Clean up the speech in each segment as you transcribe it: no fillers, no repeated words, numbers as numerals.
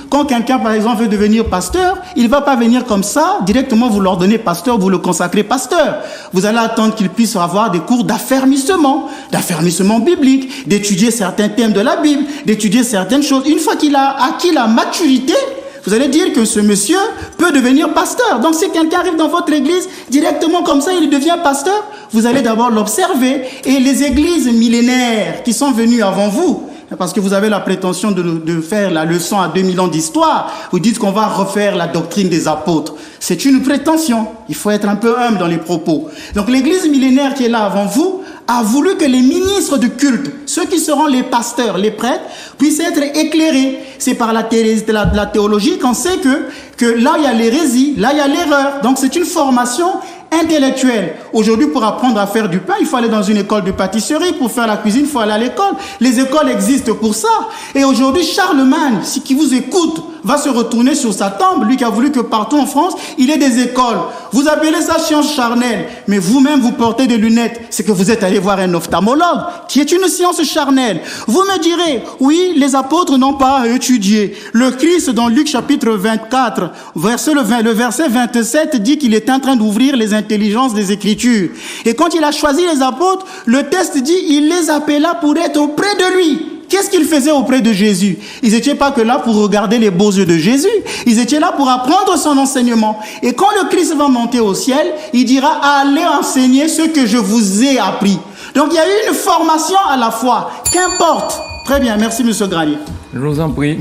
quand quelqu'un, par exemple, veut devenir pasteur, il ne va pas venir comme ça, directement vous l'ordonnez pasteur, vous le consacrez pasteur. Vous allez attendre qu'il puisse avoir des cours d'affermissement biblique, d'étudier certains thèmes de la Bible, d'étudier certaines choses. Une fois qu'il a acquis la maturité, vous allez dire que ce monsieur peut devenir pasteur. Donc si quelqu'un arrive dans votre église, directement comme ça, il devient pasteur, vous allez d'abord l'observer. Et les églises millénaires qui sont venues avant vous, parce que vous avez la prétention de faire la leçon à 2000 ans d'histoire, vous dites qu'on va refaire la doctrine des apôtres. C'est une prétention. Il faut être un peu humble dans les propos. Donc l'église millénaire qui est là avant vous a voulu que les ministres de culte, ceux qui seront les pasteurs, les prêtres, puissent être éclairés. C'est par la théologie qu'on sait que là il y a l'hérésie, là il y a l'erreur. Donc c'est une formation intellectuelle. Aujourd'hui, pour apprendre à faire du pain, il faut aller dans une école de pâtisserie. Pour faire la cuisine, il faut aller à l'école. Les écoles existent pour ça. Et aujourd'hui, Charlemagne, qui vous écoute, va se retourner sur sa tombe, lui qui a voulu que partout en France, il y ait des écoles. Vous appelez ça science charnelle, mais vous-même, vous portez des lunettes. C'est que vous êtes allé voir un ophtalmologue, qui est une science charnelle. Vous me direz, oui, les apôtres n'ont pas étudié. Le Christ, dans Luc chapitre 24, le verset 27, dit qu'il est en train d'ouvrir les intelligences des Écritures. Et quand il a choisi les apôtres, le texte dit, il les appela pour être auprès de lui. Qu'est-ce qu'ils faisaient auprès de Jésus? Ils n'étaient pas que là pour regarder les beaux yeux de Jésus. Ils étaient là pour apprendre son enseignement. Et quand le Christ va monter au ciel, il dira, allez enseigner ce que je vous ai appris. Donc il y a eu une formation à la fois. Qu'importe. Très bien, merci monsieur Granier. Je vous en prie.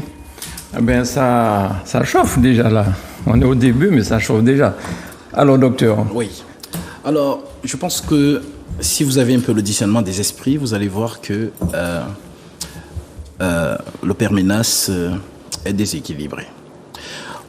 Eh bien, ça chauffe déjà là. On est au début, mais ça chauffe déjà. Alors, docteur. Oui. Alors, je pense que si vous avez un peu le discernement des esprits, vous allez voir que le père Ménas est déséquilibré.